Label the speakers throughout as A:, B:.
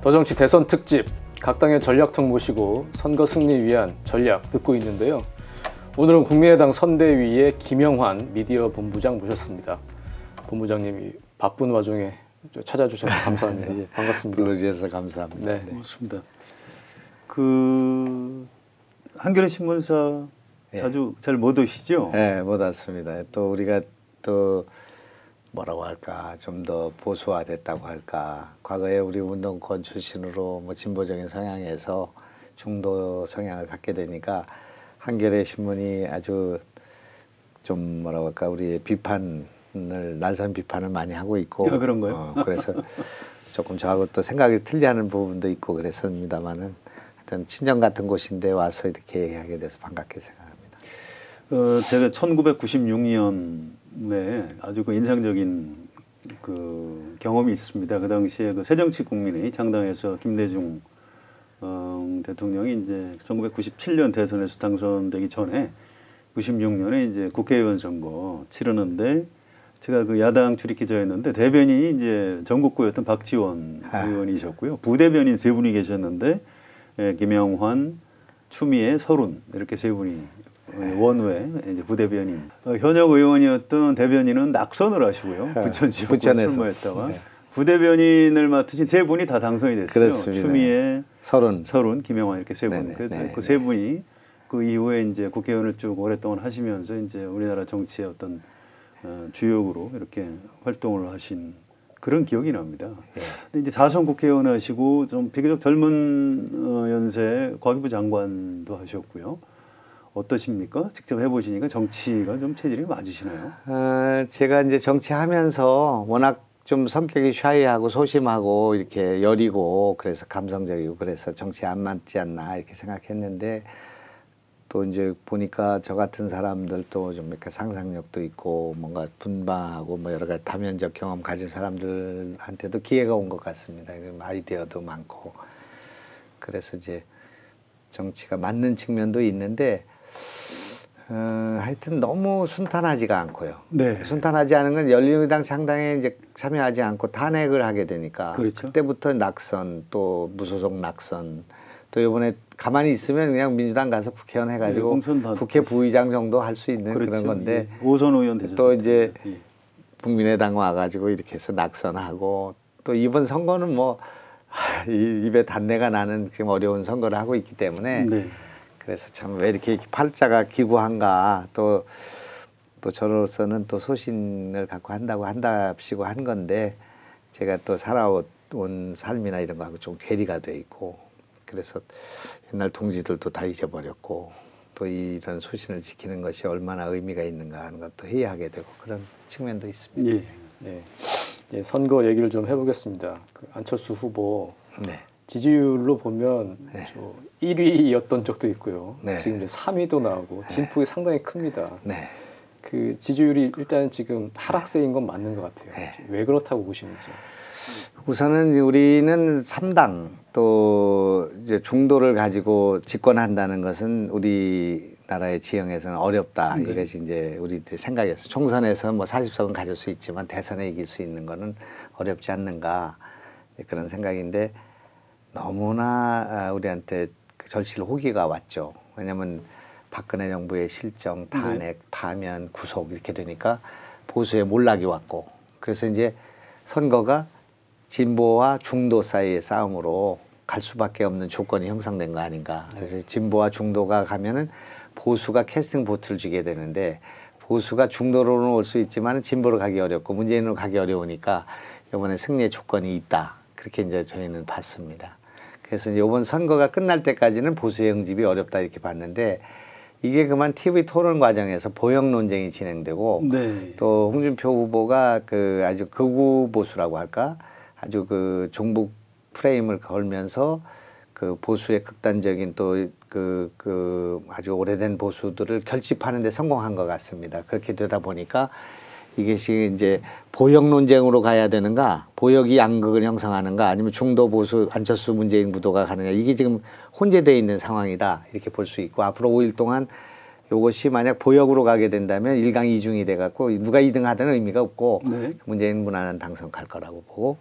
A: 더정치 대선 특집, 각 당의 전략턱 모시고 선거 승리 위한 전략 듣고 있는데요. 오늘은 국민의당 선대위의 김영환 미디어 본부장 모셨습니다. 본부장님이 바쁜 와중에 찾아주셔서 감사합니다.
B: 예,
A: 반갑습니다.
B: 불러주셔서 감사합니다.
A: 네.
C: 고맙습니다. 한겨레 신문사 자주 잘 못 오시죠?
B: 네, 못 왔습니다. 또 우리가 또 뭐라고 할까, 좀 더 보수화됐다고 할까. 과거에 우리 운동권 출신으로 뭐 진보적인 성향에서 중도 성향을 갖게 되니까 한겨레 신문이 아주 좀 뭐라고 할까, 우리의 비판을, 날선 비판을 많이 하고 있고.
C: 그런가요?
B: 그래서 조금 저하고 또 생각이 틀리하는 부분도 있고 그랬습니다만은 하여튼 친정 같은 곳인데 와서 이렇게 얘기하게 돼서 반갑게 생각합니다.
C: 제가 1996년에 아주 인상적인 경험이 있습니다. 그 당시에 새정치국민회 창당해서 김대중 대통령이 이제 1997년 대선에서 당선되기 전에 96년에 이제 국회의원 선거 치르는데 제가 야당 출입기자였는데 대변인이 이제 전국구였던 박지원 의원이셨고요. 부대변인 세 분이 계셨는데 김영환, 추미애, 서른 이렇게 세 분이 원외 이제 부대변인. 현역 의원이었던 대변인은 낙선을 하시고요. 부천 지역구 출마했다가 네. 부대변인을 맡으신 세 분이 다 당선이 됐어요.
B: 그렇습니다.
C: 추미애,
B: 서른,
C: 김영환 이렇게 세 분. 그래서 그 세 분이 그 이후에 이제 국회의원을 쭉 오랫동안 하시면서 이제 우리나라 정치의 어떤 주역으로 이렇게 활동을 하신 그런 기억이 납니다. 예. 근데 이제 4선 국회의원 하시고 좀 비교적 젊은 연세 과기부 장관도 하셨고요. 어떠십니까? 직접 해보시니까 정치가 좀 체질이 맞으시나요?
B: 제가 이제 정치하면서 워낙 좀 성격이 샤이하고 소심하고 이렇게 여리고 그래서 감성적이고 그래서 정치에 안 맞지 않나 이렇게 생각했는데 또 이제 보니까 저 같은 사람들도 좀 이렇게 상상력도 있고 뭔가 분방하고 뭐 여러 가지 다면적 경험 가진 사람들한테도 기회가 온 것 같습니다. 아이디어도 많고 그래서 이제 정치가 맞는 측면도 있는데 하여튼 너무 순탄하지가 않고요.
C: 네.
B: 순탄하지 않은 건 열린우리당 창당에 이제 참여하지 않고 탄핵을 하게 되니까
C: 그렇죠.
B: 그때부터 낙선 또 무소속 낙선 또 이번에 가만히 있으면 그냥 민주당 가서 국회의원 해가지고 국회 부의장 정도 할 수 있는 그렇죠. 그런 건데
C: 예. 오선 의원 되셨죠.
B: 또 이제 국민의당 와가지고 이렇게 해서 낙선하고 또 이번 선거는 뭐 입에 단내가 나는 지금 어려운 선거를 하고 있기 때문에
C: 네.
B: 그래서 참 왜 이렇게 팔자가 기구한가 또 저로서는 또 소신을 갖고 한답시고 한 건데 제가 또 살아온 삶이나 이런 거하고 좀 괴리가 돼 있고 그래서 옛날 동지들도 다 잊어버렸고 또 이런 소신을 지키는 것이 얼마나 의미가 있는가 하는 것도 회의하게 되고 그런 측면도 있습니다.
C: 예.
A: 네. 예, 선거 얘기를 좀 해보겠습니다. 안철수 후보
B: 네.
A: 지지율로 보면
B: 네.
A: 1위였던 적도 있고요.
B: 네.
A: 지금 이제 3위도 나오고 진폭이 상당히 큽니다.
B: 네.
A: 그 지지율이 일단 지금 하락세인 건 맞는 것 같아요.
B: 네.
A: 왜 그렇다고 보시는지.
B: 우선은 우리는 3당 또 이제 중도를 가지고 집권한다는 것은 우리나라의 지형에서는 어렵다.
C: 네.
B: 이것이 이제 우리들 생각이었어요. 총선에서 뭐 40석은 가질 수 있지만 대선에 이길 수 있는 거는 어렵지 않는가 그런 생각인데 너무나 우리한테 절실 호기가 왔죠. 왜냐하면 박근혜 정부의 실정, 탄핵,
C: 네.
B: 파면, 구속 이렇게 되니까 보수의 몰락이 왔고 그래서 이제 선거가 진보와 중도 사이의 싸움으로 갈 수밖에 없는 조건이 형성된 거 아닌가. 그래서 진보와 중도가 가면은 보수가 캐스팅 보트를 주게 되는데 보수가 중도로는 올 수 있지만 진보로 가기 어렵고 문재인으로 가기 어려우니까 이번에 승리의 조건이 있다. 그렇게 이제 저희는 봤습니다. 그래서 이제 이번 선거가 끝날 때까지는 보수의 응집이 어렵다 이렇게 봤는데 이게 그만 TV 토론 과정에서 보역 논쟁이 진행되고
C: 네.
B: 또 홍준표 후보가 아주 극우 보수라고 할까 아주 종북 프레임을 걸면서 보수의 극단적인 또 아주 오래된 보수들을 결집하는 데 성공한 것 같습니다. 그렇게 되다 보니까 이것이 이제 보역 논쟁으로 가야 되는가, 보역이 양극을 형성하는가, 아니면 중도 보수 안철수 문재인 구도가 가느냐, 이게 지금 혼재되어 있는 상황이다 이렇게 볼 수 있고 앞으로 5일 동안 이것이 만약 보역으로 가게 된다면 1강 2중이 돼갖고 누가 2등 하든 의미가 없고 네. 문재인 무난한 당선 갈 거라고 보고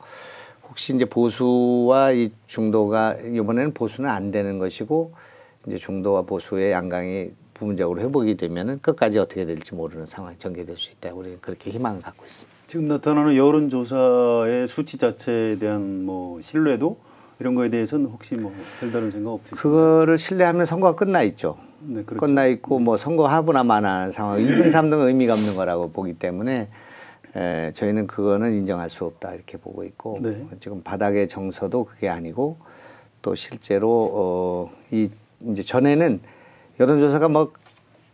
B: 혹시 이제 보수와 이 중도가 이번에는 보수는 안 되는 것이고 이제 중도와 보수의 양강이 부분적으로 회복이 되면은 끝까지 어떻게 될지 모르는 상황이 전개될 수 있다. 우리는 그렇게 희망을 갖고 있습니다.
C: 지금 나타나는 여론조사의 수치 자체에 대한 뭐 신뢰도 이런 거에 대해서는 혹시 뭐 별다른 생각 없으신가요?
B: 그거를 신뢰하면 선거가 끝나 있죠.
C: 네, 그렇죠.
B: 끝나 있고 뭐 선거 하부나 마나하는 상황, 2등, 3등은 의미가 없는 거라고 보기 때문에 저희는 그거는 인정할 수 없다 이렇게 보고 있고
C: 네.
B: 지금 바닥의 정서도 그게 아니고 또 실제로 이제 전에는 여론조사가 뭐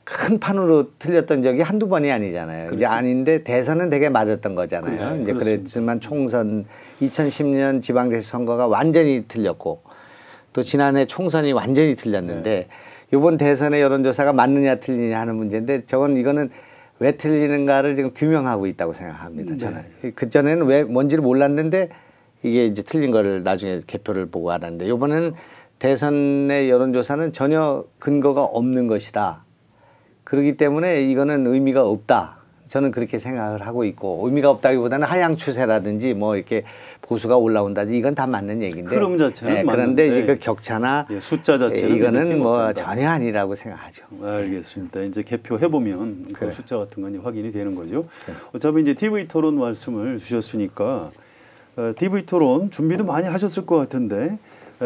B: 큰 판으로 틀렸던 적이 한두 번이 아니잖아요.
C: 그렇죠.
B: 이제 아닌데 대선은 되게 맞았던 거잖아요.
C: 그렇죠.
B: 이제
C: 그렇습니다.
B: 그랬지만 총선 2010년 지방자치 선거가 완전히 틀렸고 또 지난해 총선이 완전히 틀렸는데 이번 대선의 여론조사가 맞느냐 틀리냐 하는 문제인데 이거는 왜 틀리는가를 지금 규명하고 있다고 생각합니다. 저는 그전에는 왜 뭔지를 몰랐는데 이게 이제 틀린 거를 나중에 개표를 보고 알았는데 이번에는 대선의 여론조사는 전혀 근거가 없는 것이다. 그렇기 때문에 이거는 의미가 없다. 저는 그렇게 생각을 하고 있고 의미가 없다기보다는 하향 추세라든지 뭐 이렇게 보수가 올라온다든지 이건 다 맞는 얘기인데
C: 흐름 자체는
B: 그런데
C: 맞는데
B: 이제 그 격차나
C: 숫자 자체는
B: 이거는 뭐
C: 어떤다.
B: 전혀 아니라고 생각하죠.
C: 알겠습니다. 이제 개표해 보면 그
B: 그래.
C: 숫자 같은 건 확인이 되는 거죠. 어차피 이제 TV 토론 말씀을 주셨으니까 TV 토론 준비도 많이 하셨을 것 같은데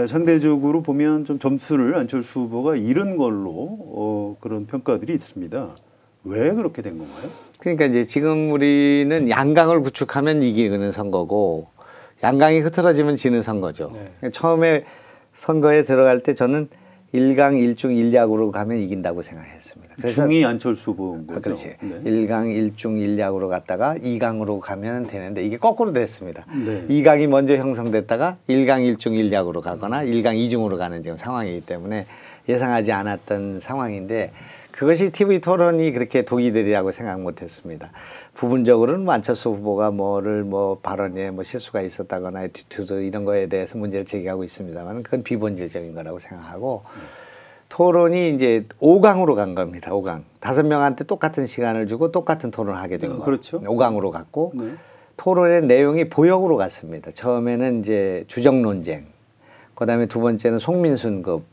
C: 상대적으로 보면 좀 점수를 안철수 후보가 잃은 걸로 그런 평가들이 있습니다. 왜 그렇게 된 건가요?
B: 그러니까 이제 지금 우리는 양강을 구축하면 이기는 선거고 양강이 흐트러지면 지는 선거죠.
A: 네.
B: 처음에 선거에 들어갈 때 저는 1강 1중 1약으로 가면 이긴다고 생각했습니다. 그래서
C: 중이 안철수 후보인 거죠.
B: 그렇지.
C: 네.
B: 1강 1중 1약으로 갔다가 2강으로 가면 되는데 이게 거꾸로 됐습니다.
C: 네.
B: 2강이 먼저 형성됐다가 1강 1중 1약으로 가거나 1강 2중으로 가는 지금 상황이기 때문에 예상하지 않았던 상황인데 그것이 TV 토론이 그렇게 독이 되리라고 생각 못했습니다. 부분적으로는 안철수 후보가 발언에 실수가 있었다거나 에티튜드 이런 거에 대해서 문제를 제기하고 있습니다만 그건 비본질적인 거라고 생각하고 토론이 이제 5강으로 간 겁니다. 5강. 5명한테 똑같은 시간을 주고 똑같은 토론을 하게 된 거예요.
C: 그렇죠.
B: 5강으로 갔고
C: 네.
B: 토론의 내용이 보역으로 갔습니다. 처음에는 이제 주적 논쟁, 그다음에 두 번째는 송민순 그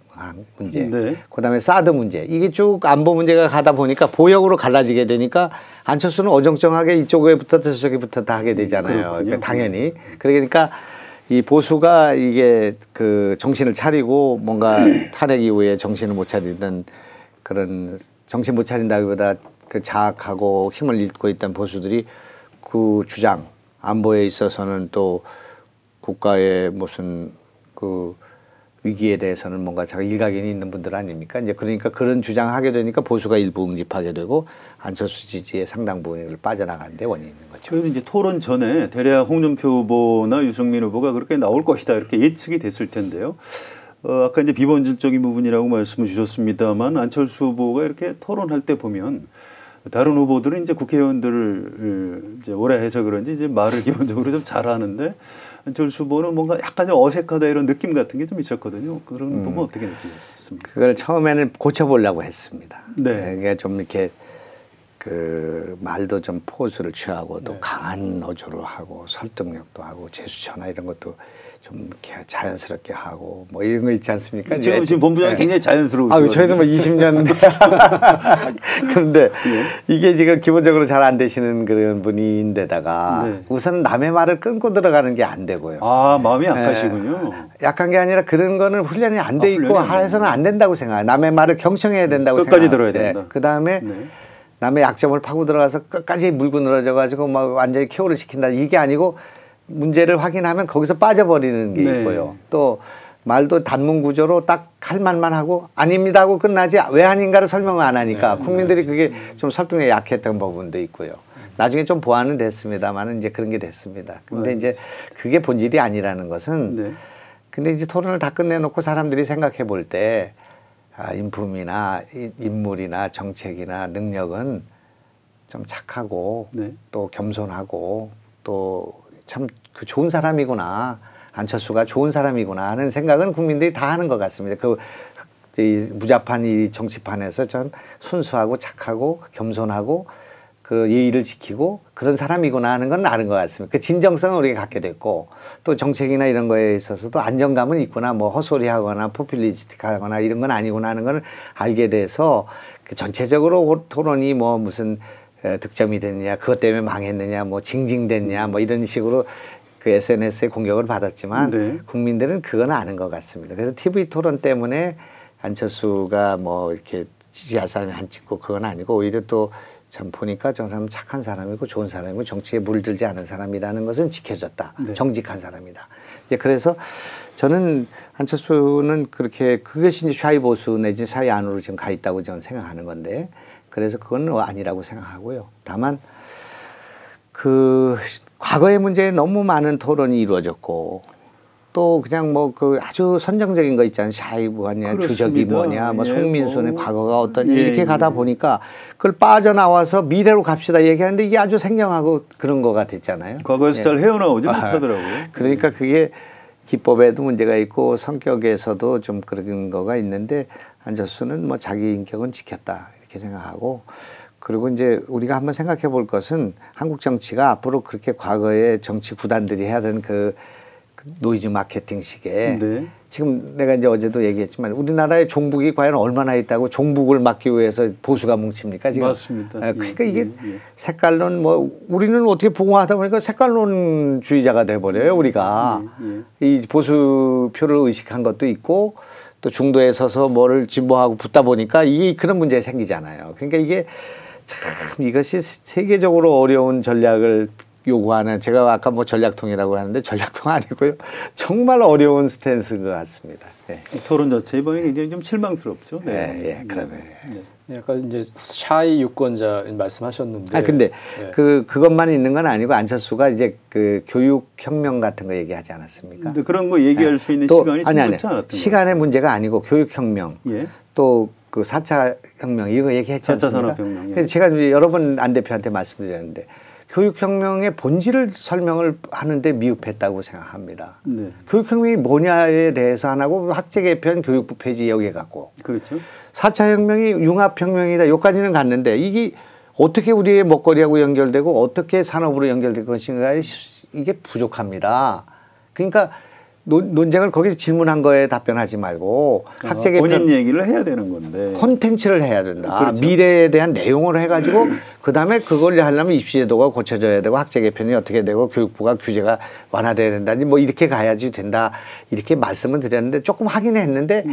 B: 문제,
C: 네.
B: 그다음에 사드 문제. 이게 쭉 안보 문제가 가다 보니까 보역으로 갈라지게 되니까 안철수는 어정쩡하게 이쪽에 붙었다 저쪽에 붙었다 하게 되잖아요. 그러니까 당연히. 그러니까 이 보수가 이게 그 정신을 차리고 뭔가 탄핵 이후에 정신을 못 차리던 그런 정신 못 차린다기보다 그 자학하고 힘을 잃고 있던 보수들이 그 주장 안보에 있어서는 또 국가의 무슨 그 위기에 대해서는 뭔가 자기 일각견이 있는 분들 아닙니까? 이제 그러니까 그런 주장하게 되니까 보수가 일부 응집하게 되고 안철수 지지의 상당 부분을 빠져나가는 데 원인이 있는 거죠.
C: 그래서 이제 토론 전에 대략 홍준표 후보나 유승민 후보가 그렇게 나올 것이다 이렇게 예측이 됐을 텐데요. 아까 이제 비본질적인 부분이라고 말씀을 주셨습니다만 안철수 후보가 이렇게 토론할 때 보면 다른 후보들은 이제 국회의원들을 이제 오래 해서 그런지 이제 말을 기본적으로 좀 잘하는데 안철수 후보는 뭔가 약간 좀 어색하다 이런 느낌 같은 게 좀 있었거든요. 그런 부분 어떻게 느끼셨습니까?
B: 그걸 처음에는 고쳐보려고 했습니다.
C: 네.
B: 그게 좀 이렇게 그 말도 좀 포즈를 취하고 또 강한 어조를 하고 설득력도 하고 제스처나 이런 것도 좀 이렇게 자연스럽게 하고 뭐 이런 거 있지 않습니까?
C: 지금 본부장이 굉장히 자연스러우시거든요.
B: 아, 저희는 뭐 20년 그런데 이게 지금 기본적으로 잘 안 되시는 그런 분인데다가 우선 남의 말을 끊고 들어가는 게 안 되고요.
C: 아, 마음이 약하시군요.
B: 약한 게 아니라 그런 거는 훈련이 안 돼 있고
C: 훈련이 안
B: 해서는 안 된다고 생각해요. 남의 말을 경청해야 된다고
C: 끝까지
B: 생각해요.
C: 들어야 된다.
B: 그 다음에 남의 약점을 파고 들어가서 끝까지 물고 늘어져 가지고 막 완전히 케어를 시킨다. 이게 아니고 문제를 확인하면 거기서 빠져버리는 게 있고요. 또 말도 단문 구조로 딱 할 말만 하고 아닙니다 하고 끝나지 왜 아닌가를 설명을 안 하니까 국민들이 그게 좀 설득에 약했던 부분도 있고요. 나중에 좀 보완은 됐습니다만은 이제 그런 게 됐습니다. 근데 이제 그게 본질이 아니라는 것은 근데 이제 토론을 다 끝내놓고 사람들이 생각해 볼 때 인품이나 인물이나 정책이나 능력은 좀 착하고 또 겸손하고 또 참 그 좋은 사람이구나. 안철수가 좋은 사람이구나 하는 생각은 국민들이 다 하는 것 같습니다. 그 무자판 이 정치판에서 전 순수하고 착하고 겸손하고 그 예의를 지키고 그런 사람이구나 하는 건 아는 것 같습니다. 그 진정성은 우리가 갖게 됐고 또 정책이나 이런 거에 있어서도 안정감은 있구나. 뭐 헛소리하거나 포퓰리스틱하거나 이런 건 아니구나 하는 걸 알게 돼서 그 전체적으로 토론이 뭐 무슨 득점이 됐냐, 그것 때문에 망했느냐, 뭐 징징댔냐, 뭐 이런 식으로 그 SNS에 공격을 받았지만
C: 네.
B: 국민들은 그건 아는 것 같습니다. 그래서 TV 토론 때문에 안철수가 뭐 이렇게 지지할 사람이 안 찍고 그건 아니고 오히려 또 참 보니까 저 사람은 착한 사람이고 좋은 사람이고 정치에 물들지 않은 사람이라는 것은 지켜졌다.
C: 네.
B: 정직한 사람이다. 이제 그래서 저는 안철수는 그렇게 그것이 이제 샤이 보수 내지 샤이 안으로 지금 가 있다고 저는 생각하는 건데 그래서 그건 아니라고 생각하고요. 다만 그 과거의 문제에 너무 많은 토론이 이루어졌고 또 그냥 뭐 그 아주 선정적인 거 있잖아요. 샤이 뭐냐,
C: 그렇습니다.
B: 주적이 뭐냐, 뭐
C: 예,
B: 송민순의
C: 뭐.
B: 과거가 어떠냐
C: 예,
B: 이렇게 가다
C: 예.
B: 보니까 그걸 빠져나와서 미래로 갑시다 얘기하는데 이게 아주 생경하고 그런 거가 됐잖아요.
C: 과거에서
B: 예.
C: 잘 헤어나오지 못하더라고요.
B: 그러니까 그게 기법에도 문제가 있고 성격에서도 좀 그런 거가 있는데 안철수는 뭐 자기 인격은 지켰다 이렇게 생각하고 그리고 이제 우리가 한번 생각해 볼 것은 한국 정치가 앞으로 그렇게 과거의 정치 구단들이 해야 되는 그 노이즈 마케팅식에
C: 네.
B: 지금 내가 이제 어제도 얘기했지만 우리나라의 종북이 과연 얼마나 있다고 종북을 막기 위해서 보수가 뭉칩니까 지금?
C: 맞습니다.
B: 그러니까
C: 예,
B: 이게
C: 예.
B: 색깔론 뭐 우리는 어떻게 보고하다 보니까 색깔론주의자가 돼버려요 우리가. 이 보수표를 의식한 것도 있고 또 중도에 서서 뭐를 진보하고 붙다 보니까 이게 그런 문제가 생기잖아요. 그러니까 이게 참 이것이 세계적으로 어려운 전략을 요구하는 제가 아까 뭐 전략통이라고 하는데 전략통 아니고요. 정말 어려운 스탠스인 것 같습니다. 네.
C: 이 토론 자체 이번에 굉장히 좀 실망스럽죠.
B: 네, 그러면.
A: 약간 이제 샤이 유권자 말씀하셨는데.
B: 근데
A: 네.
B: 그것만 있는 건 아니고 안철수가 이제 그 교육혁명 같은 거 얘기하지 않았습니까?
C: 근데 그런 거 얘기할
B: 네.
C: 수 있는
B: 또,
C: 시간이 충분치 않았던 것
B: 시간의 문제가 아니고 교육혁명.
C: 예.
B: 또 그 4차 혁명 이거 얘기했지
C: 4차
B: 않습니까?
C: 산업혁명, 예.
B: 그래서 제가 이제 여러 번 안 대표한테 말씀드렸는데 교육혁명의 본질을 설명을 하는데 미흡했다고 생각합니다.
C: 네.
B: 교육혁명이 뭐냐에 대해서 안 하고 학제 개편 교육부 폐지 여기에 갖고
C: 그렇죠.
B: 4차 혁명이 융합혁명이다 여기까지는 갔는데 이게 어떻게 우리의 먹거리하고 연결되고 어떻게 산업으로 연결될 것인가에 이게 부족합니다. 그러니까 논쟁을 거기서 질문한 거에 답변하지 말고 학제 개편
C: 본인 얘기를 해야 되는 건데
B: 콘텐츠를 해야 된다.
C: 그렇죠.
B: 미래에 대한 내용을 해가지고 그다음에 그걸 하려면 입시제도가 고쳐져야 되고 학제 개편이 어떻게 되고 교육부가 규제가 완화돼야 된다니 뭐 이렇게 가야지 된다. 이렇게 말씀을 드렸는데 조금 하긴 했는데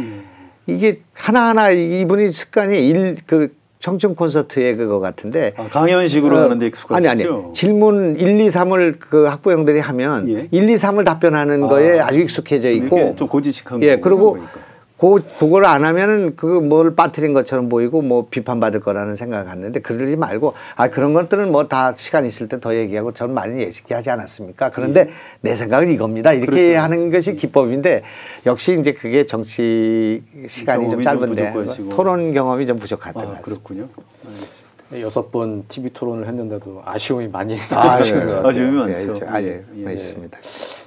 B: 이게 하나하나 이분이 습관이 그 청춘 콘서트의 그거 같은데
C: 강연식으로 하는데 익숙하죠.
B: 아니 질문 1, 2, 3을 그 학부형들이 하면
C: 예.
B: 1, 2, 3을 답변하는 거에 아주 익숙해져 있고
C: 좀 고지식한
B: 예,
C: 거군요,
B: 그리고
C: 보니까.
B: 그걸 안 하면은 그 뭘 빠뜨린 것처럼 보이고 뭐 비판받을 거라는 생각을 갖는데 그러지 말고 그런 것들은 뭐 다 시간 있을 때 더 얘기하고 저는 많이 얘기하지 않았습니까? 그런데 내 생각은 이겁니다. 이렇게
C: 그렇죠,
B: 하는 것이 기법인데 역시 이제 그게 정치 시간이 좀
C: 경험이 좀
B: 짧은데
C: 부족하시고.
B: 토론 경험이 좀 부족했던 것 같습니다.
C: 그렇군요.
A: 6번 TV 토론을 했는데도 아쉬움이 많이
B: 예.
A: 남으시는 것 같아요.
C: 아쉬움이 많죠.
B: 있습니다.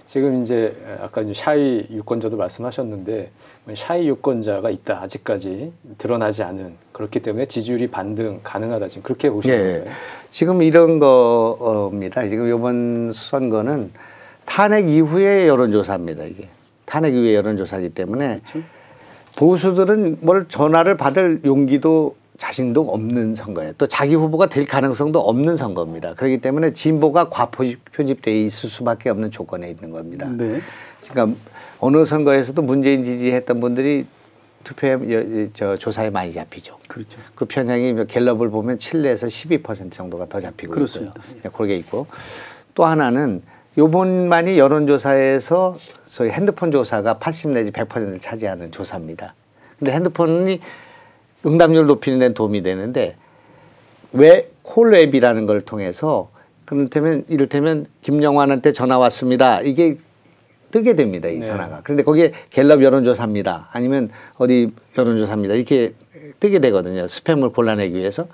A: 지금 이제 아까 이제 샤이 유권자도 말씀하셨는데 샤이 유권자가 있다 아직까지 드러나지 않은 그렇기 때문에 지지율이 반등 가능하다 지금 그렇게 보시는
B: 예.
A: 거예요?
B: 지금 이런 거입니다. 지금 이번 선거는 탄핵 이후의 여론조사입니다. 이게 탄핵 이후의 여론조사이기 때문에
C: 그렇죠.
B: 보수들은 뭘 전화를 받을 용기도 자신도 없는 선거예요. 또 자기 후보가 될 가능성도 없는 선거입니다. 그렇기 때문에 진보가 과표집되어 있을 수밖에 없는 조건에 있는 겁니다.
C: 네.
B: 그러니까 어느 선거에서도 문재인 지지했던 분들이 투표에 조사에 많이 잡히죠.
C: 그렇죠.
B: 그 편향이 갤럽을 보면 7에서 12% 정도가 더 잡히고
C: 그렇습니다.
B: 있고요. 그게 있고 또 하나는 요번만이 여론조사에서 저희 핸드폰 조사가 80 내지 100%를 차지하는 조사입니다. 근데 핸드폰이 응답률 높이는 데 도움이 되는데 왜 콜앱이라는 걸 통해서 이를테면 김영환한테 전화 왔습니다. 이게 뜨게 됩니다. 이 전화가. 그런데 거기에 갤럽 여론조사입니다. 아니면 어디 여론조사입니다. 이렇게 뜨게 되거든요. 스팸을 골라내기 위해서.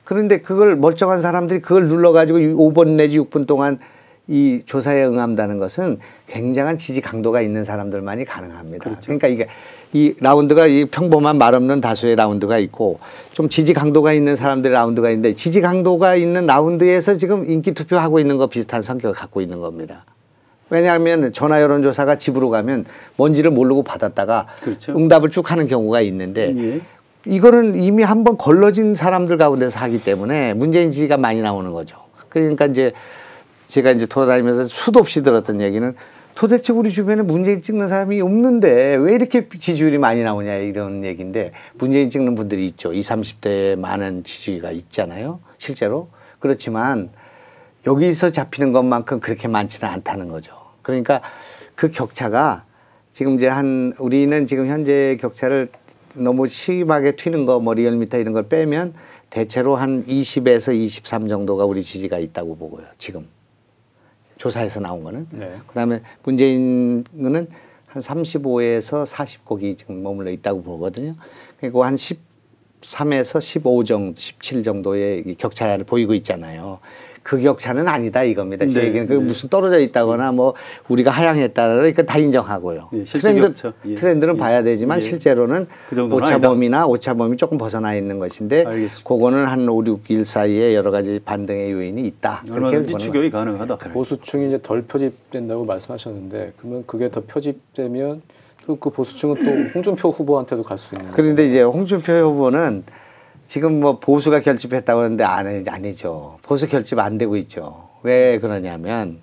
B: 그런데 그걸 멀쩡한 사람들이 그걸 눌러가지고 5분 내지 6분 동안 이 조사에 응한다는 것은 굉장한 지지 강도가 있는 사람들만이 가능합니다.
C: 그렇죠.
B: 그러니까 이 라운드가 이 평범한 말 없는 다수의 라운드가 있고 좀 지지 강도가 있는 사람들의 라운드가 있는데 지지 강도가 있는 라운드에서 지금 인기 투표하고 있는 거 비슷한 성격을 갖고 있는 겁니다. 왜냐하면 전화 여론조사가 집으로 가면 뭔지를 모르고 받았다가
C: 그렇죠.
B: 응답을 쭉 하는 경우가 있는데
C: 예.
B: 이거는 이미 한번 걸러진 사람들 가운데서 하기 때문에 문재인 지지가 많이 나오는 거죠. 그러니까 이제 제가 이제 돌아다니면서 수도 없이 들었던 얘기는 도대체 우리 주변에 문재인 찍는 사람이 없는데 왜 이렇게 지지율이 많이 나오냐 이런 얘기인데 문재인 찍는 분들이 있죠. 20, 30대에 많은 지지가 있잖아요. 실제로. 그렇지만 여기서 잡히는 것만큼 그렇게 많지는 않다는 거죠. 그러니까 그 격차가 지금 이제 우리는 지금 현재 격차를 너무 심하게 튀는 거, 뭐 리얼미터 이런 걸 빼면 대체로 한 20에서 23 정도가 우리 지지가 있다고 보고요. 지금. 조사에서 나온 거는.
A: 네.
B: 그다음에 문재인은 한 35에서 40 거기 지금 머물러 있다고 보거든요. 그리고 한 13에서 15 정도, 17 정도의 이 격차를 보이고 있잖아요. 그 격차는 아니다 이겁니다. 제
C: 네,
B: 얘기는 그
C: 네.
B: 무슨 떨어져 있다거나 뭐 우리가 하향했다라는 이거 다 인정하고요.
C: 예, 실제 격차. 예.
B: 트렌드는
C: 예.
B: 봐야 되지만
C: 예.
B: 실제로는
C: 그 정도는
B: 오차범위나 오차범위 조금 벗어나 있는 것인데
C: 알겠습니다.
B: 그거는 한 5, 6일 사이에 여러 가지 반등의 요인이 있다.
C: 얼마든지
B: 보는
C: 추격이 가능하다.
A: 보수층이 이제 덜 표집된다고 말씀하셨는데 그러면 그게 더 표집되면 또 그 보수층은 또 홍준표 후보한테도 갈 수 있는 거예요.
B: 그런데 이제 홍준표 후보는 지금 뭐 보수가 결집했다고 하는데 아니죠. 보수 결집 안 되고 있죠. 왜 그러냐면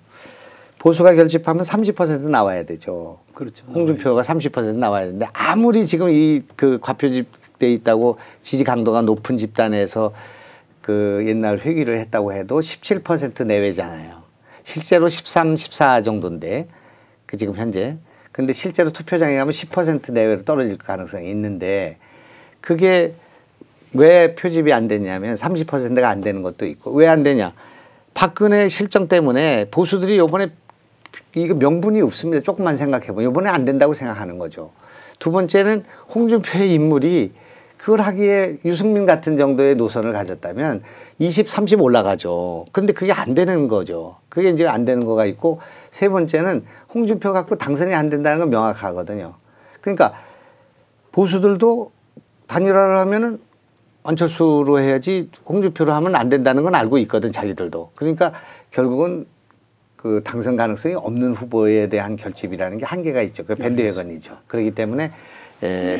B: 보수가 결집하면 30% 나와야 되죠.
C: 그렇죠.
B: 홍준표가 30% 나와야 되는데 아무리 지금 이 그 과표집돼 있다고 지지 강도가 높은 집단에서 그 옛날 회귀를 했다고 해도 17% 내외잖아요. 실제로 13, 14 정도인데 그 지금 현재. 근데 실제로 투표장에 가면 10% 내외로 떨어질 가능성이 있는데 그게 왜 표집이 안 됐냐면 30%가 안 되는 것도 있고 왜 안 되냐? 박근혜 실정 때문에 보수들이 이번에 이거 명분이 없습니다. 조금만 생각해 보면 이번에 안 된다고 생각하는 거죠. 두 번째는 홍준표의 인물이 그걸 하기에 유승민 같은 정도의 노선을 가졌다면 20, 30 올라가죠. 그런데 그게 안 되는 거죠. 그게 이제 안 되는 거가 있고 세 번째는 홍준표 갖고 당선이 안 된다는 건 명확하거든요. 그러니까 보수들도 단일화를 하면은 안철수로 해야지 홍준표로 하면 안 된다는 건 알고 있거든 자기들도. 그러니까 결국은 그 당선 가능성이 없는 후보에 대한 결집이라는 게 한계가 있죠. 그 밴드웨건이죠. 그렇기 때문에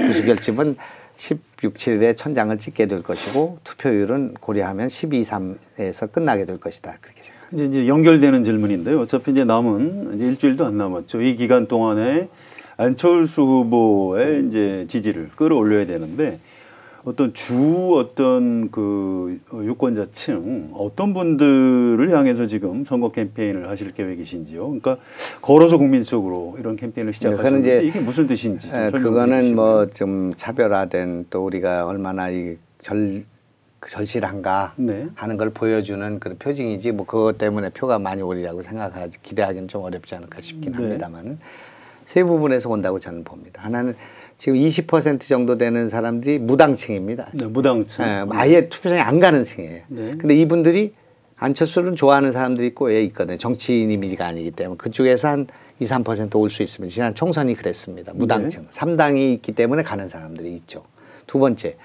B: 보수 결집은 16, 7일에 천장을 찍게 될 것이고 투표율은 고려하면 12, 3에서 끝나게 될 것이다. 그렇게 생각합니다.
C: 이제 연결되는 질문인데요. 어차피 이제 남은 이제 일주일도 안 남았죠. 이 기간 동안에 안철수 후보의 이제 지지를 끌어올려야 되는데 어떤 그 유권자층 어떤 분들을 향해서 지금 선거 캠페인을 하실 계획이신지요? 그러니까 걸어서 국민적으로 이런 캠페인을 시작하셨는데 이게 무슨 뜻인지 좀 설명해
B: 그거는
C: 주시면.
B: 뭐 좀 차별화된 또 우리가 얼마나 이 절실한가
C: 네.
B: 하는 걸 보여주는 그런 표징이지 뭐 그것 때문에 표가 많이 오리라고 생각하지 기대하기는 좀 어렵지 않을까 싶긴
C: 네.
B: 합니다만 세 부분에서 온다고 저는 봅니다. 하나는 지금 20% 정도 되는 사람들이 무당층입니다.
C: 네, 무당층.
B: 아예 투표장에 안 가는 층이에요.
C: 네.
B: 근데 이분들이 안철수를 좋아하는 사람들이 있고 왜 있거든요. 정치인 이미지가 아니기 때문에 그쪽에서 한 2, 3% 올 수 있으면 지난 총선이 그랬습니다. 무당층.
C: 네.
B: 3당이 있기 때문에 가는 사람들이 있죠. 두 번째,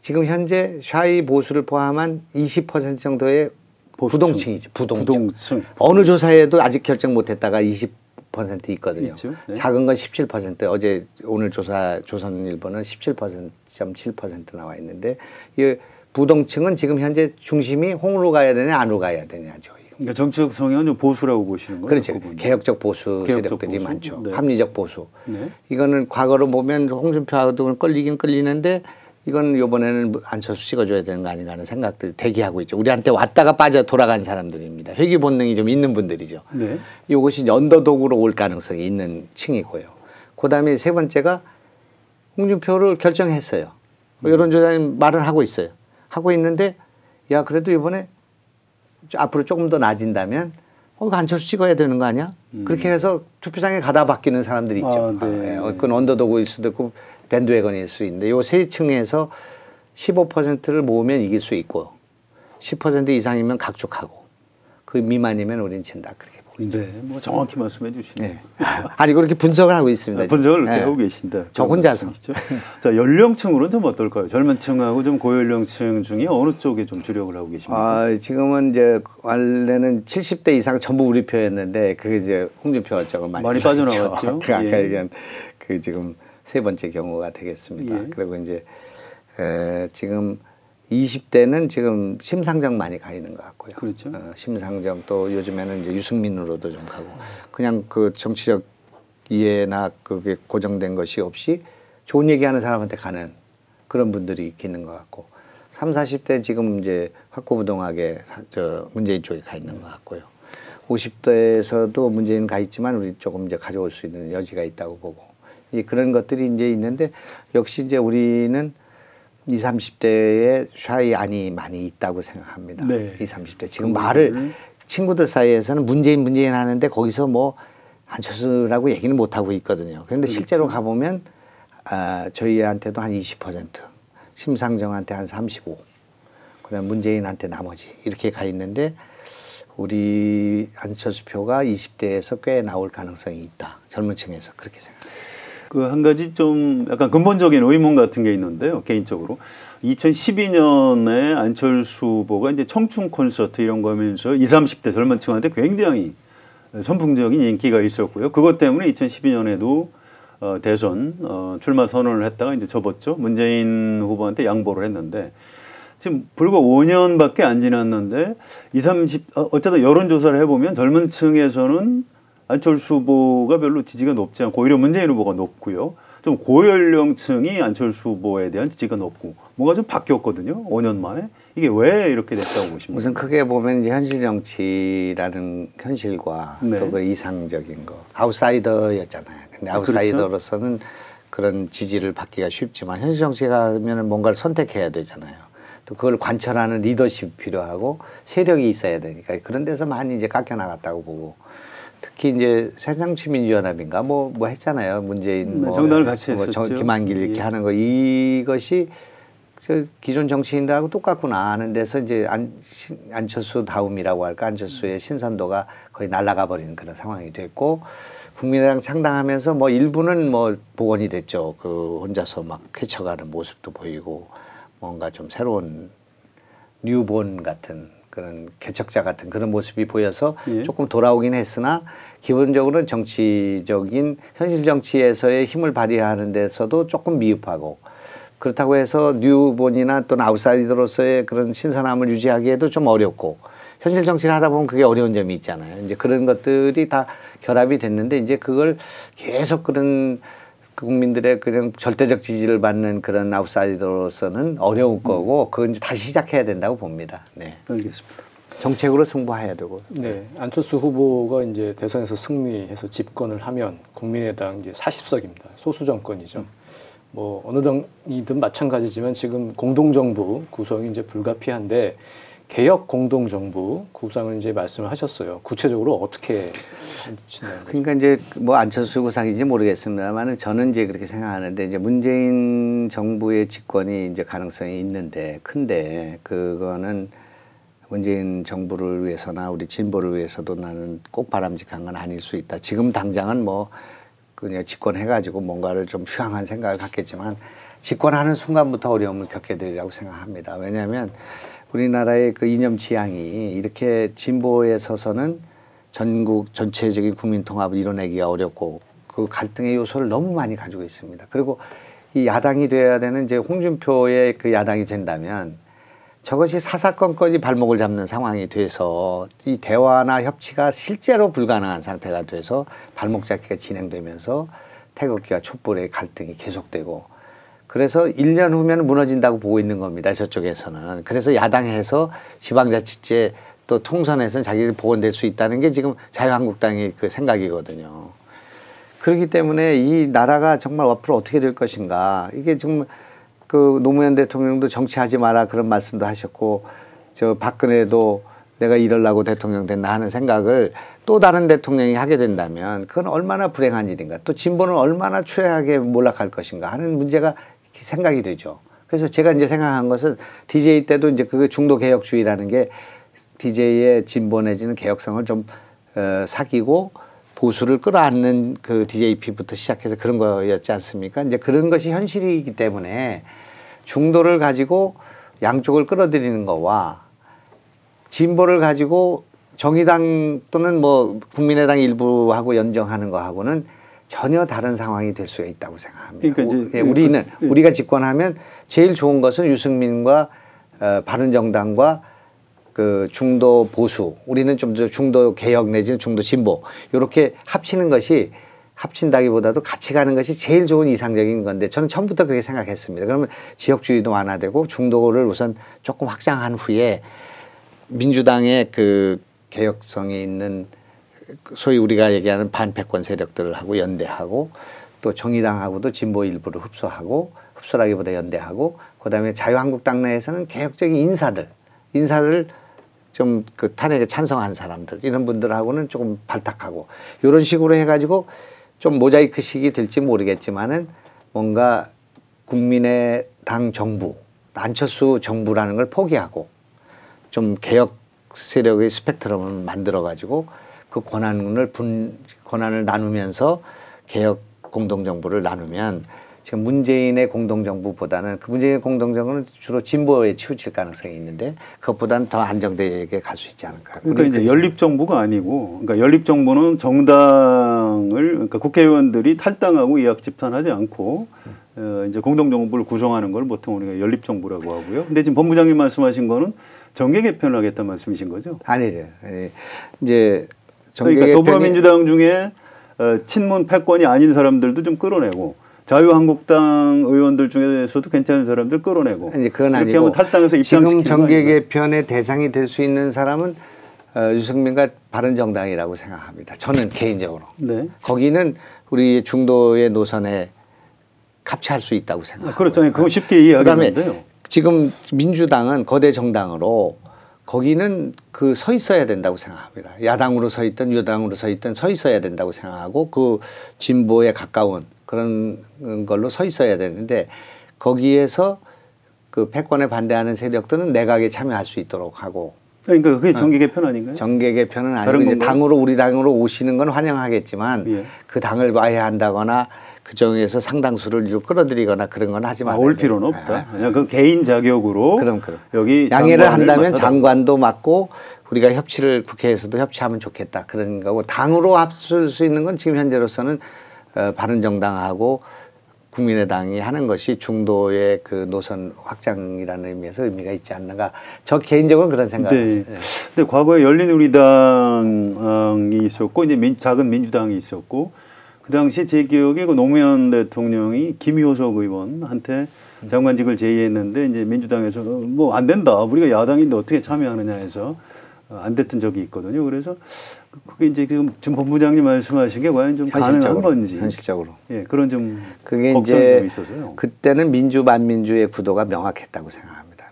B: 지금 현재 샤이 보수를 포함한 20% 정도의 부동층이죠. 부동층. 어느 조사에도 아직 결정 못했다가 20% 있거든요.
C: 있죠. 네.
B: 작은 건 17%. 어제 오늘 조사 조선일보는 17.7% 나와 있는데 이 부동층은 지금 현재 중심이 홍으로 가야 되냐 안으로 가야 되냐죠.
C: 그러니까 정치적 성향은 좀 보수라고 보시는 거예요?
B: 그렇죠.
C: 그 부분은.
B: 개혁적 보수
C: 개혁적
B: 세력들이
C: 보수?
B: 많죠.
C: 네.
B: 합리적 보수.
C: 네.
B: 이거는 과거로 보면 홍준표하고도 끌리긴 끌리는데 이건 이번에는 안철수 찍어줘야 되는 거 아닌가 하는 생각들이 대기하고 있죠. 우리한테 왔다가 빠져 돌아간 사람들입니다. 회귀 본능이 좀 있는 분들이죠.
C: 네.
B: 이것이 언더독으로 올 가능성이 있는 층이고요. 그다음에 세 번째가 홍준표를 결정했어요. 여론조사님 말을 하고 있어요. 하고 있는데 야 그래도 이번에 앞으로 조금 더 나아진다면 안철수 찍어야 되는 거 아니야? 그렇게 해서 투표장에 가다 바뀌는 사람들이 있죠.
C: 아, 네.
B: 그건 언더독일 수도 있고 밴드웨건일 수 있는데 요 세 층에서 15%를 모으면 이길 수 있고 10% 이상이면 각축하고 그 미만이면 우린 진다 그렇게 보고
C: 네, 뭐 정확히 말씀해 주시네요.
B: 네. 아니 그렇게 분석을 하고 있습니다.
C: 분석을 이렇게
B: 네.
C: 하고 계신다.
B: 저 혼자서.
C: 자, 연령층으로는 좀 어떨까요? 젊은 층하고 좀 고연령층 중에 어느 쪽에 좀 주력을 하고 계십니까?
B: 지금은 이제 원래는 70대 이상 전부 우리 표였는데 그게 이제 홍준표 쪽은 많이
C: 빠져나갔죠.
B: 그 아까
C: 예.
B: 얘기한 그 지금 세 번째 경우가 되겠습니다.
C: 예.
B: 그리고 이제 지금 20대는 지금 심상정 많이 가 있는 것 같고요.
C: 그렇죠.
B: 심상정 또 요즘에는 이제 유승민으로도 좀 가고 그냥 그 정치적 이해나 그게 고정된 것이 없이 좋은 얘기하는 사람한테 가는 그런 분들이 있는 것 같고 30, 40대 지금 이제 확고부동하게 문재인 쪽에 가 있는 것 같고요. 50대에서도 문재인 가 있지만 우리 조금 이제 가져올 수 있는 여지가 있다고 보고 그런 것들이 이제 있는데 역시 이제 우리는 20, 30대에 샤이 안이 많이 있다고 생각합니다.
C: 네.
B: 20, 30대. 지금 말을 친구들 사이에서는 문재인 하는데 거기서 뭐 안철수라고 얘기는 못하고 있거든요. 그런데 실제로 가보면 저희한테도 한 20%, 심상정한테 한 35%, 그다음 문재인한테 나머지 이렇게 가 있는데 우리 안철수 표가 20대에서 꽤 나올 가능성이 있다. 젊은 층에서 그렇게 생각합니다.
C: 그 한 가지 좀 약간 근본적인 의문 같은 게 있는데요. 개인적으로 2012년에 안철수 후보가 이제 청춘 콘서트 이런 거 하면서 20, 30대 젊은 층한테 굉장히 선풍적인 인기가 있었고요. 그것 때문에 2012년에도 대선 출마 선언을 했다가 이제 접었죠. 문재인 후보한테 양보를 했는데 지금 불과 5년밖에 안 지났는데 20, 30 어쨌든 여론조사를 해보면 젊은 층에서는 안철수 후보가 별로 지지가 높지 않고 오히려 문재인 후보가 높고요. 좀 고연령층이 안철수 후보에 대한 지지가 높고 뭔가 좀 바뀌었거든요. 5년 만에. 이게 왜 이렇게 됐다고 보십니까?
B: 우선 크게 보면 이제 현실 정치라는 현실과
C: 네.
B: 또 그 이상적인 거 아웃사이더였잖아요. 근데 아웃사이더로서는 그런 지지를 받기가 쉽지만 현실 정치에 가면 뭔가를 선택해야 되잖아요. 또 그걸 관철하는 리더십이 필요하고 세력이 있어야 되니까 그런 데서 많이 이제 깎여 나갔다고 보고 특히 이제 새정치민주연합인가 뭐 했잖아요. 문재인
C: 네, 정당을 같이 했었죠.
B: 김한길 이렇게 하는 거 이것이 기존 정치인들하고 똑같구나 하는 데서 이제 안철수 다움이라고 할까 안철수의 신선도가 거의 날아가 버리는 그런 상황이 됐고 국민의당 창당하면서 뭐 일부는 뭐 복원이 됐죠. 그 혼자서 막 헤쳐가는 모습도 보이고 뭔가 좀 새로운 뉴본 같은 그런 개척자 같은 그런 모습이 보여서 조금 돌아오긴 했으나 기본적으로는 정치적인 현실 정치에서의 힘을 발휘하는 데서도 조금 미흡하고 그렇다고 해서 뉴본이나 또는 아웃사이더로서의 그런 신선함을 유지하기에도 좀 어렵고 현실 정치를 하다 보면 그게 어려운 점이 있잖아요. 이제 그런 것들이 다 결합이 됐는데 이제 그걸 계속 그런 국민들의 그냥 절대적 지지를 받는 그런 아웃사이더로서는 어려울 거고 그건 이제 다시 시작해야 된다고 봅니다. 네.
C: 알겠습니다.
B: 정책으로 승부해야 되고.
A: 네, 안철수 후보가 이제 대선에서 승리해서 집권을 하면 국민의당 이제 40석입니다. 소수 정권이죠. 뭐 어느 당이든 마찬가지지만 지금 공동정부 구성이 이제 불가피한데 개혁 공동정부 구상을 이제 말씀을 하셨어요. 구체적으로 어떻게 하시나요?
B: 그러니까 이제 뭐 안철수 구상인지 모르겠습니다만은 저는 이제 그렇게 생각하는데 이제 문재인 정부의 집권이 이제 가능성이 있는데 큰데 그거는 문재인 정부를 위해서나 우리 진보를 위해서도 나는 꼭 바람직한 건 아닐 수 있다. 지금 당장은 뭐 그냥 집권해가지고 뭔가를 좀 휴양한 생각을 갖겠지만 집권하는 순간부터 어려움을 겪게 되리라고 생각합니다. 왜냐하면 우리나라의 그 이념 지향이 이렇게 진보에 서서는 전국 전체적인 국민 통합을 이뤄내기가 어렵고 그 갈등의 요소를 너무 많이 가지고 있습니다. 그리고 이 야당이 돼야 되는 이제 홍준표의 그 야당이 된다면 저것이 사사건건이 발목을 잡는 상황이 돼서 이 대화나 협치가 실제로 불가능한 상태가 돼서 발목 잡기가 진행되면서 태극기와 촛불의 갈등이 계속되고 그래서 1년 후면 무너진다고 보고 있는 겁니다. 저쪽에서는. 그래서 야당에서 지방자치제 또 통선에서는 자기들 복원될 수 있다는 게 지금 자유한국당의 그 생각이거든요. 그렇기 때문에 이 나라가 정말 앞으로 어떻게 될 것인가. 이게 지금 그 노무현 대통령도 정치하지 마라 그런 말씀도 하셨고 저 박근혜도 내가 이러려고 대통령 됐나 하는 생각을 또 다른 대통령이 하게 된다면 그건 얼마나 불행한 일인가. 또 진보는 얼마나 추해하게 몰락할 것인가 하는 문제가 생각이 되죠. 그래서 제가 이제 생각한 것은 DJ 때도 이제 그 중도 개혁주의라는 게 DJ의 진보 내지는 개혁성을 좀 사귀고 보수를 끌어안는 그 DJP부터 시작해서 그런 거였지 않습니까? 이제 그런 것이 현실이기 때문에 중도를 가지고 양쪽을 끌어들이는 거와 진보를 가지고 정의당 또는 뭐 국민의당 일부하고 연정하는 거하고는 전혀 다른 상황이 될 수가 있다고 생각합니다.
C: 그러니까
B: 이제 우리가 집권하면 제일 좋은 것은 유승민과 바른정당과 그 중도 보수, 우리는 좀 더 중도 개혁 내지는 중도 진보 이렇게 합치는 것이 합친다기보다도 같이 가는 것이 제일 좋은 이상적인 건데 저는 처음부터 그렇게 생각했습니다. 그러면 지역주의도 완화되고 중도를 우선 조금 확장한 후에 민주당의 그 개혁성이 있는 소위 우리가 얘기하는 반패권 세력들하고 연대하고 또 정의당하고도 진보 일부를 흡수라기보다 연대하고 그다음에 자유한국당 내에서는 개혁적인 인사들 좀 그 탄핵에 찬성한 사람들 이런 분들하고는 조금 발탁하고 이런 식으로 해가지고 좀 모자이크식이 될지 모르겠지만은 뭔가 국민의당 정부 안철수 정부라는 걸 포기하고 좀 개혁 세력의 스펙트럼을 만들어 가지고 그 권한을 나누면서 개혁 공동정부를 나누면 지금 문재인의 공동정부보다는 그 문재인의 공동정부는 주로 진보에 치우칠 가능성이 있는데 그것보다는 더 안정되게 갈 수 있지 않을까.
C: 그러니까 이제 연립정부가 아니고, 그러니까 연립정부는 정당을, 그러니까 국회의원들이 탈당하고 이합집산하지 않고, 이제 공동정부를 구성하는 걸 보통 우리가 연립정부라고 하고요. 근데 지금 본부장님 말씀하신 거는 정계 개편을 하겠다는 말씀이신 거죠?
B: 아니죠. 이제 정계
C: 그러니까
B: 개편이
C: 더불어민주당 중에 친문 패권이 아닌 사람들도 좀 끌어내고, 자유한국당 의원들 중에서도 괜찮은 사람들 끌어내고
B: 이제 그건
C: 이렇게
B: 아니고
C: 하면 탈당해서
B: 지금
C: 입당시키는
B: 정계 개편의 대상이 될 수 있는 사람은 유승민과 바른정당이라고 생각합니다. 저는 개인적으로.
C: 네.
B: 거기는 우리 중도의 노선에 합치할 수 있다고 생각합니다.
C: 그렇죠. 그거 쉽게 이해하겠는데요.
B: 그다음에 지금 민주당은 거대 정당으로 거기는 그 서 있어야 된다고 생각합니다. 야당으로 서 있든 여당으로 서 있든 서 있어야 된다고 생각하고 그 진보에 가까운 그런 걸로 서 있어야 되는데 거기에서 그 패권에 반대하는 세력들은 내각에 참여할 수 있도록 하고.
C: 그러니까 그게 정계 개편 아닌가요?
B: 정계 개편은 아니고 이제 당으로 우리 당으로 오시는 건 환영하겠지만
C: 예.
B: 그 당을 와해한다거나 그 중에서 상당수를 끌어들이거나 그런 건 하지 말아야
C: 올 필요는 없다. 그냥 그 개인 자격으로
B: 그럼.
C: 여기
B: 양해를 한다면
C: 맡아달라.
B: 장관도 맡고 우리가 협치를 국회에서도 협치하면 좋겠다 그런 거고 당으로 합칠 수 있는 건 지금 현재로서는 바른정당하고 국민의당이 하는 것이 중도의 그 노선 확장이라는 의미에서 의미가 있지 않는가. 저 개인적으로 그런 생각을.
C: 네. 근데 과거에 열린우리당이 있었고 이제 작은 민주당이 있었고 그 당시 제 기억에 그 노무현 대통령이 김효석 의원한테 장관직을 제의했는데 이제 민주당에서 뭐 안 된다. 우리가 야당인데 어떻게 참여하느냐 해서 안 됐던 적이 있거든요. 그래서 그게 이제 지금 본부장님 말씀하신 게 과연 좀 가능한 건지.
B: 현실적으로.
C: 예, 그런 좀
B: 그게
C: 걱정이
B: 이제
C: 좀 있어서요.
B: 그때는 민주 반민주의 구도가 명확했다고 생각합니다.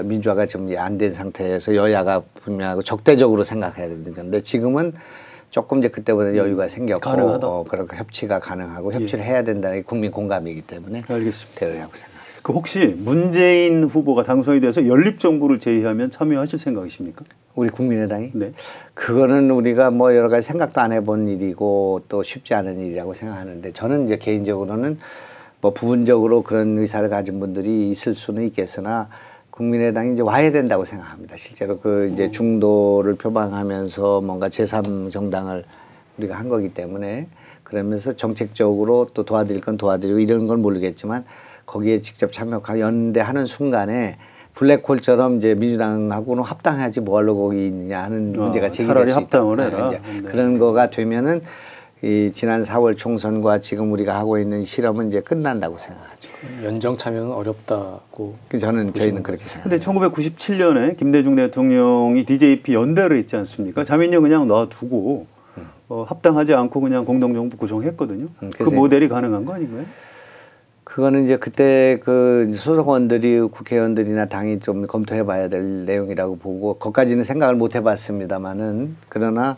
B: 민주화가 지금 안 된 상태에서 여야가 분명하고 적대적으로 생각해야 되는 건데 지금은 조금 이제 그때보다 여유가 생겼고
C: 가능하다.
B: 그렇게 협치가 가능하고 협치를 해야 된다는 게 국민 공감이기 때문에
C: 알겠습니다.
B: 되리라고 생각합니다.
C: 그 혹시 문재인 후보가 당선이 돼서 연립정부를 제의하면 참여하실 생각이십니까?
B: 우리 국민의당이?
C: 네.
B: 그거는 우리가 뭐 여러 가지 생각도 안 해본 일이고 또 쉽지 않은 일이라고 생각하는데 저는 이제 개인적으로는 뭐 부분적으로 그런 의사를 가진 분들이 있을 수는 있겠으나 국민의당이 이제 와야 된다고 생각합니다. 실제로 그 이제 중도를 표방하면서 뭔가 제3정당을 우리가 한 거기 때문에 그러면서 정책적으로 또 도와드릴 건 도와드리고 이런 건 모르겠지만 거기에 직접 참여하고 연대하는 순간에 블랙홀처럼 이제 민주당하고는 합당하지 뭐하러 거기 있느냐 하는 문제가 제기될 수 있다.
C: 합당을 해라.
B: 네. 그런 거가 되면은 이 지난 4월 총선과 지금 우리가 하고 있는 실험은 이제 끝난다고 생각하죠.
A: 연정 참여는 어렵다고.
B: 저희는 그렇게 생각합니다.
C: 근데 1997년에 김대중 대통령이 DJP 연대를 했지 않습니까? 자민련 그냥 놔두고 합당하지 않고 그냥 공동정부 구성했거든요. 그 모델이 가능한 거 아닌가요?
B: 그거는 이제 그때 그 소속원들이 국회의원들이나 당이 좀 검토해 봐야 될 내용이라고 보고 거기까지는 생각을 못 해봤습니다만은 그러나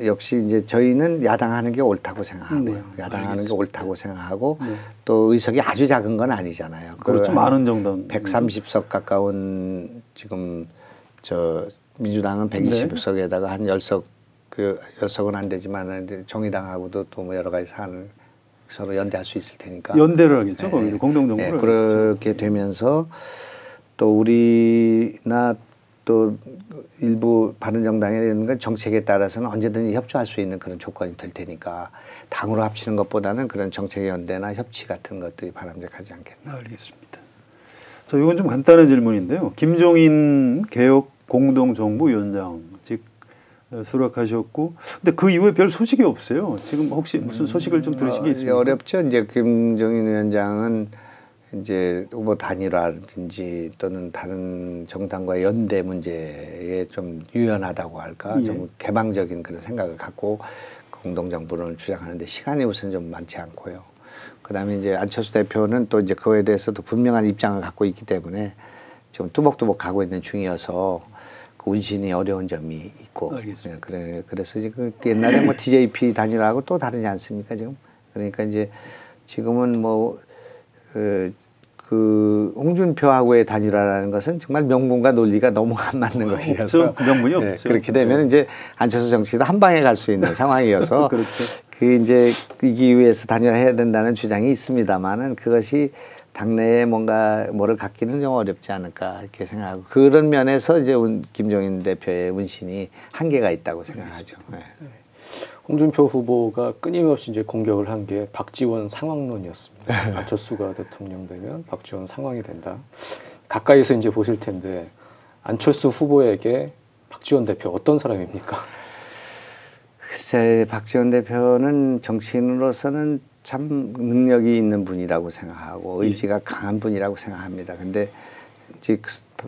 B: 역시 이제 저희는 야당하는 게 옳다고 생각하고요.
C: 네,
B: 야당하는 게 옳다고 생각하고 또 의석이 아주 작은 건 아니잖아요.
C: 그렇죠. 많은 정당.
B: 130석 가까운 지금 저 민주당은 120석에다가 한 10석 그 연석은 안 되지만 이제 정의당하고도 또 뭐 여러 가지 사안을 서로 연대할 수 있을 테니까.
C: 연대를 하겠죠.
B: 네.
C: 공동 정부를.
B: 네, 그렇게 되면서 또 우리나 또 일부 바른정당에 이런 건 정책에 따라서는 언제든지 협조할 수 있는 그런 조건이 될 테니까 당으로 합치는 것보다는 그런 정책 연대나 협치 같은 것들이 바람직하지 않겠나.
C: 알겠습니다. 자, 이건 좀 간단한 질문인데요. 김종인 개혁 공동정부위원장직 수락하셨고, 근데 그 이후에 별 소식이 없어요. 지금 혹시 무슨 소식을 좀 들으신 게 있습니까?
B: 어렵죠. 이제 김종인 위원장은 이제 후보 단일화든지 또는 다른 정당과의 연대 문제에 좀 유연하다고 할까,
C: 예.
B: 좀 개방적인 그런 생각을 갖고 공동정부를 주장하는데 시간이 우선 좀 많지 않고요. 그다음에 이제 안철수 대표는 또 이제 그거에 대해서도 분명한 입장을 갖고 있기 때문에 지금 뚜벅뚜벅 가고 있는 중이어서 그 운신이 어려운 점이 있고.
C: 알겠습니다.
B: 그래서 지금 옛날에 뭐 TJP 단일화하고 또 다르지 않습니까 지금? 그러니까 이제 지금은 뭐 그 홍준표하고의 단일화라는 것은 정말 명분과 논리가 너무 안 맞는 것이어서
C: 없죠. 그 명분이 없죠.
B: 그렇게 되면 이제 안철수 정치도 한 방에 갈 수 있는 상황이어서
C: 그렇죠.
B: 그 이제 이기 위해서 단일화해야 된다는 주장이 있습니다만은 그것이 당내에 뭔가 뭐를 갖기는 좀 어렵지 않을까 이렇게 생각하고 그런 면에서 이제 김종인 대표의 운신이 한계가 있다고 생각하죠. 네.
A: 홍준표 후보가 끊임없이 이제 공격을 한 게 박지원 상황론이었습니다. 안철수가 대통령 되면 박지원 상황이 된다. 가까이서 이제 보실 텐데 안철수 후보에게 박지원 대표 어떤 사람입니까?
B: 글쎄, 박지원 대표는 정치인으로서는 참 능력이 있는 분이라고 생각하고 의지가 강한 분이라고 생각합니다. 근데 이제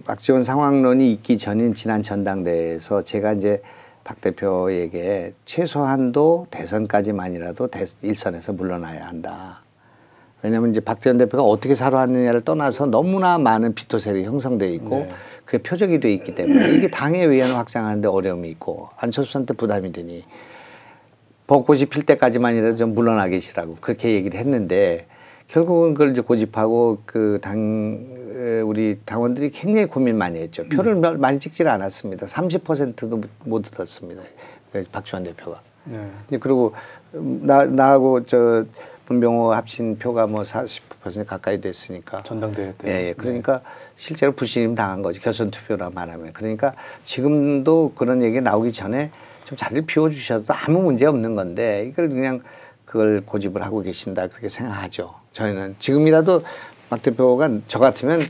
B: 박지원 상황론이 있기 전인 지난 전당대회에서 제가 이제 박 대표에게 최소한도 대선까지만이라도 일선에서 물러나야 한다. 왜냐하면 이제 박지원 대표가 어떻게 살아왔느냐를 떠나서 너무나 많은 비토셀이 형성되어 있고
A: 네.
B: 그게 표적이 되어 있기 때문에 이게 당의 외연을 확장하는데 어려움이 있고 안철수한테 부담이 되니 벚꽃이 필 때까지만이라도 좀 물러나 계시라고 그렇게 얘기를 했는데 결국은 그걸 이제 고집하고 그 우리 당원들이 굉장히 고민 많이 했죠. 표를 많이 찍질 않았습니다. 30%도 못 얻었습니다. 박지원 대표가.
A: 네.
B: 그리고 나하고 저 문병호 합친 표가 뭐 40% 가까이 됐으니까.
A: 전당대회 때.
B: 예, 예. 그러니까 실제로 불신임 당한 거지. 결선 투표라 말하면. 그러니까 지금도 그런 얘기 나오기 전에 좀 자리를 비워주셔도 아무 문제 없는 건데 이걸 그냥 그걸 고집을 하고 계신다 그렇게 생각하죠. 저희는 지금이라도 박 대표가 저 같으면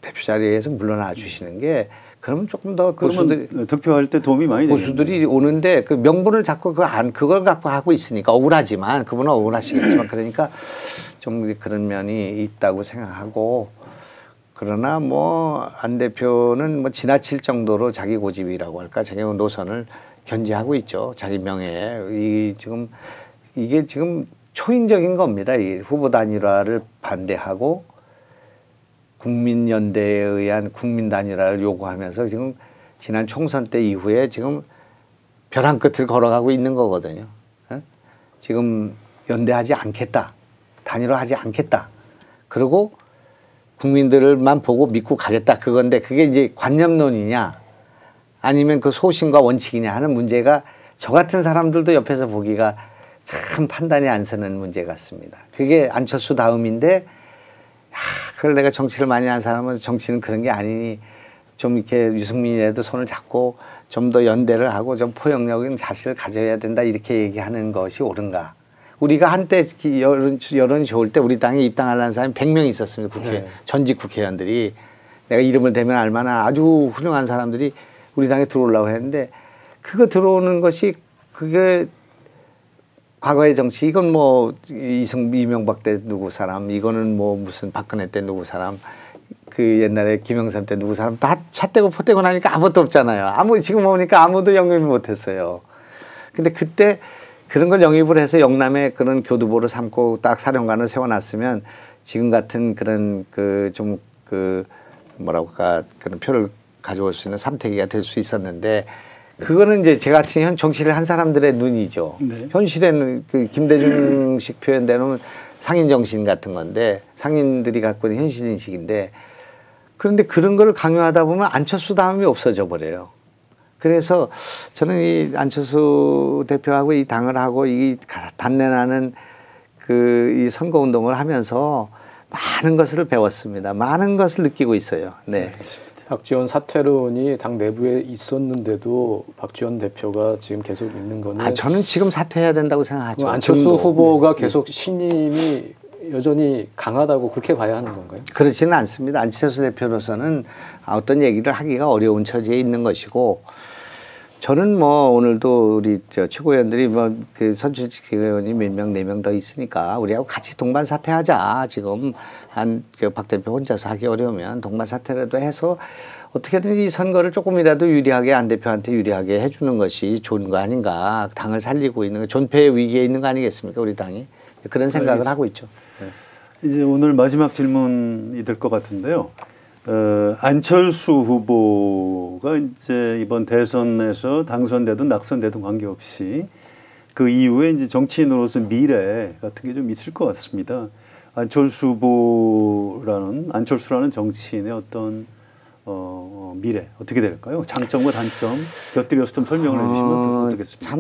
B: 대표 자리에서 물러나 주시는 게 그러면 조금 더
C: 보수들이 득표할 때 도움이 많이 되죠.
B: 보수들이 오는데 그 명분을 잡고 그걸 갖고 하고 있으니까 억울하지만 그분은 억울하시겠지만 그러니까 좀 그런 면이 있다고 생각하고 그러나 뭐 안 대표는 뭐 지나칠 정도로 자기 고집이라고 할까 자기 노선을 견지하고 있죠. 자기 명예에 이게 지금 초인적인 겁니다. 이 후보 단일화를 반대하고 국민연대에 의한 국민 단일화를 요구하면서 지금 지난 총선 때 이후에 지금 벼랑 끝을 걸어가고 있는 거거든요. 지금 연대하지 않겠다. 단일화하지 않겠다. 그리고 국민들만 보고 믿고 가겠다. 그건데 그게 이제 관념론이냐 아니면 그 소신과 원칙이냐 하는 문제가 저 같은 사람들도 옆에서 보기가 참 판단이 안 서는 문제 같습니다. 그게 안철수 다음인데 그걸 내가 정치를 많이 한 사람은 정치는 그런 게 아니니 좀 이렇게 유승민이라도 손을 잡고 좀 더 연대를 하고 좀 포용력인 자세를 가져야 된다 이렇게 얘기하는 것이 옳은가. 우리가 한때 여론이 좋을 때 우리 당에 입당하려는 사람이 100명 있었습니다.
A: 네.
B: 전직 국회의원들이 내가 이름을 대면 알만한 아주 훌륭한 사람들이 우리 당에 들어오려고 했는데 그거 들어오는 것이 그게 과거의 정치 이건 뭐 이명박 때 누구 사람 이거는 뭐 무슨 박근혜 때 누구 사람 그 옛날에 김영삼 때 누구 사람 다 찻대고 포대고 나니까 아무것도 없잖아요. 지금 보니까 아무도 영입을 못했어요. 근데 그때 그런 걸 영입을 해서 영남에 그런 교두보를 삼고 딱 사령관을 세워놨으면 지금 같은 그런 뭐랄까 그런 표를 가져올 수 있는 삼태기가 될 수 있었는데 그거는 이제 제 같은 정치를 한 사람들의 눈이죠.
C: 네.
B: 현실에는 그 김대중식 표현되는 상인 정신 같은 건데 상인들이 갖고 있는 현실 인식인데 그런데 그런 걸 강요하다 보면 안철수 다음이 없어져 버려요. 그래서 저는 이 안철수 대표하고 이 당을 하고 이 단내나는 이 선거 운동을 하면서 많은 것을 배웠습니다. 많은 것을 느끼고 있어요. 네.
A: 박지원 사퇴론이 당 내부에 있었는데도 박지원 대표가 지금 계속 있는 거는
B: 저는 지금 사퇴해야 된다고 생각하죠.
A: 안철수
B: 지금도.
A: 후보가 계속 신임이 여전히 강하다고 그렇게 봐야 하는 건가요?
B: 그렇지는 않습니다. 안철수 대표로서는 어떤 얘기를 하기가 어려운 처지에 있는 것이고, 저는 뭐 오늘도 우리 최고위원들이 그 선출직 의원이 몇 명, 4명 더 있으니까 우리하고 같이 동반 사퇴하자. 지금 박 대표 혼자서 하기 어려우면 동반 사퇴라도 해서 어떻게든 이 선거를 조금이라도 유리하게 안 대표한테 유리하게 해주는 것이 좋은 거 아닌가. 당을 살리고 있는 거, 존폐의 위기에 있는 거 아니겠습니까? 우리 당이. 그런 생각을
C: 알겠습니다.
B: 하고 있죠.
C: 이제 오늘 마지막 질문이 될 것 같은데요. 안철수 후보가 이제 이번 대선에서 당선되든 낙선되든 관계없이 그 이후에 이제 정치인으로서 미래 같은 게 좀 있을 것 같습니다. 안철수라는 정치인의 어떤 미래 어떻게 될까요? 장점과 단점 곁들여서 좀 설명을 해주시면 어떻겠습니까?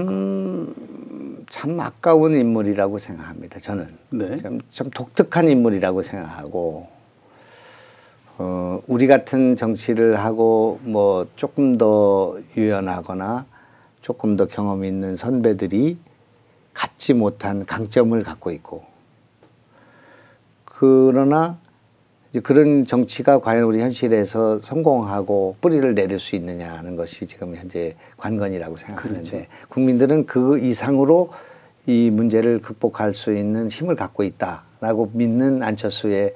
B: 참 아까운 인물이라고 생각합니다. 저는
C: 네.
B: 좀 독특한 인물이라고 생각하고, 우리 같은 정치를 하고 뭐 조금 더 유연하거나 조금 더 경험 있는 선배들이 갖지 못한 강점을 갖고 있고, 그러나 이제 그런 정치가 과연 우리 현실에서 성공하고 뿌리를 내릴 수 있느냐 하는 것이 지금 현재 관건이라고 생각하는데,
C: 그렇죠.
B: 국민들은 그 이상으로 이 문제를 극복할 수 있는 힘을 갖고 있다라고 믿는 안철수의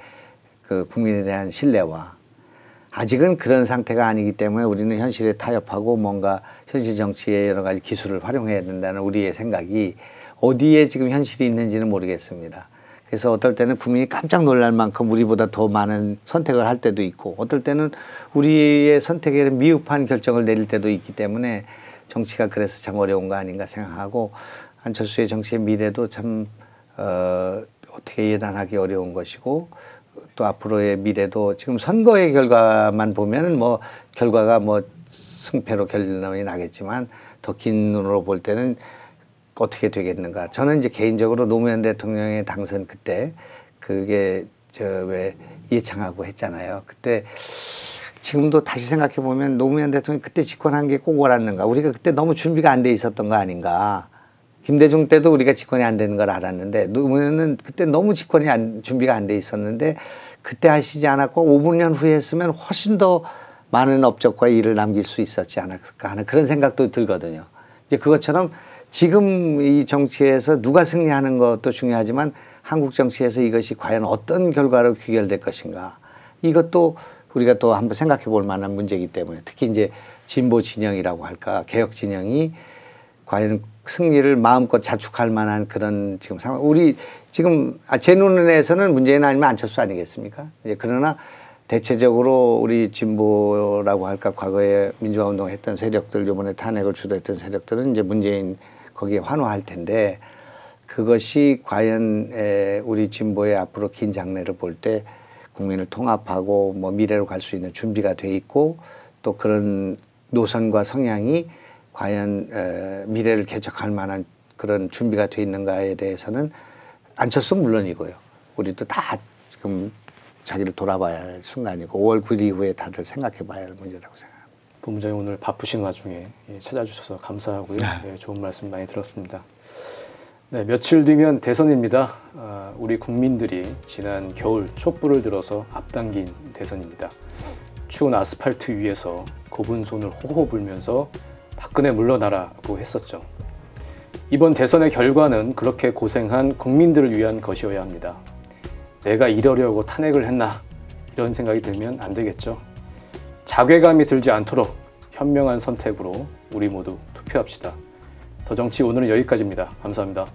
B: 그 국민에 대한 신뢰와, 아직은 그런 상태가 아니기 때문에 우리는 현실에 타협하고 뭔가 현실 정치의 여러 가지 기술을 활용해야 된다는 우리의 생각이 어디에 지금 현실이 있는지는 모르겠습니다. 그래서 어떨 때는 국민이 깜짝 놀랄 만큼 우리보다 더 많은 선택을 할 때도 있고, 어떨 때는 우리의 선택에 미흡한 결정을 내릴 때도 있기 때문에 정치가 그래서 참 어려운 거 아닌가 생각하고, 안철수의 정치의 미래도 참 어떻게 예단하기 어려운 것이고, 또 앞으로의 미래도 지금 선거의 결과만 보면은 뭐 결과가 뭐 승패로 결론이 나겠지만 더 긴 눈으로 볼 때는 어떻게 되겠는가. 저는 이제 개인적으로 노무현 대통령의 당선 그때 그게 왜 이해창하고 했잖아요. 그때 지금도 다시 생각해 보면 노무현 대통령이 그때 집권한 게 꼭 옳았는가. 우리가 그때 너무 준비가 안 돼 있었던 거 아닌가. 김대중 때도 우리가 집권이 안 되는 걸 알았는데, 노무현은 그때 너무 준비가 안 돼 있었는데 그때 하시지 않았고 5년 후에 했으면 훨씬 더 많은 업적과 일을 남길 수 있었지 않았을까 하는 그런 생각도 들거든요. 이제 그것처럼 지금 이 정치에서 누가 승리하는 것도 중요하지만 한국 정치에서 이것이 과연 어떤 결과로 귀결될 것인가. 이것도 우리가 또 한번 생각해 볼 만한 문제이기 때문에, 특히 이제 진보 진영이라고 할까, 개혁 진영이 과연 승리를 마음껏 자축할 만한 그런 지금 상황. 우리 지금 제 눈에서는 문재인 아니면 안철수 아니겠습니까? 그러나 대체적으로 우리 진보라고 할까, 과거에 민주화 운동 했던 세력들, 이번에 탄핵을 주도했던 세력들은 이제 문재인 거기에 환호할 텐데, 그것이 과연 우리 진보의 앞으로 긴 장래를 볼 때 국민을 통합하고 뭐 미래로 갈 수 있는 준비가 돼 있고, 또 그런 노선과 성향이 과연 미래를 개척할 만한 그런 준비가 돼 있는가에 대해서는 안철수는 물론이고요. 우리도 다 지금 자기를 돌아봐야 할 순간이고 5월 9일 이후에 다들 생각해 봐야 할 문제라고 생각합니다.
A: 본부장님 오늘 바쁘신 와중에 찾아주셔서 감사하고요. 네, 좋은 말씀 많이 들었습니다. 네, 며칠 뒤면 대선입니다. 우리 국민들이 지난 겨울 촛불을 들어서 앞당긴 대선입니다. 추운 아스팔트 위에서 곱은 손을 호호 불면서 박근혜 물러나라고 했었죠. 이번 대선의 결과는 그렇게 고생한 국민들을 위한 것이어야 합니다. 내가 이러려고 탄핵을 했나, 이런 생각이 들면 안 되겠죠. 자괴감이 들지 않도록 현명한 선택으로 우리 모두 투표합시다. 더 정치 오늘은 여기까지입니다. 감사합니다.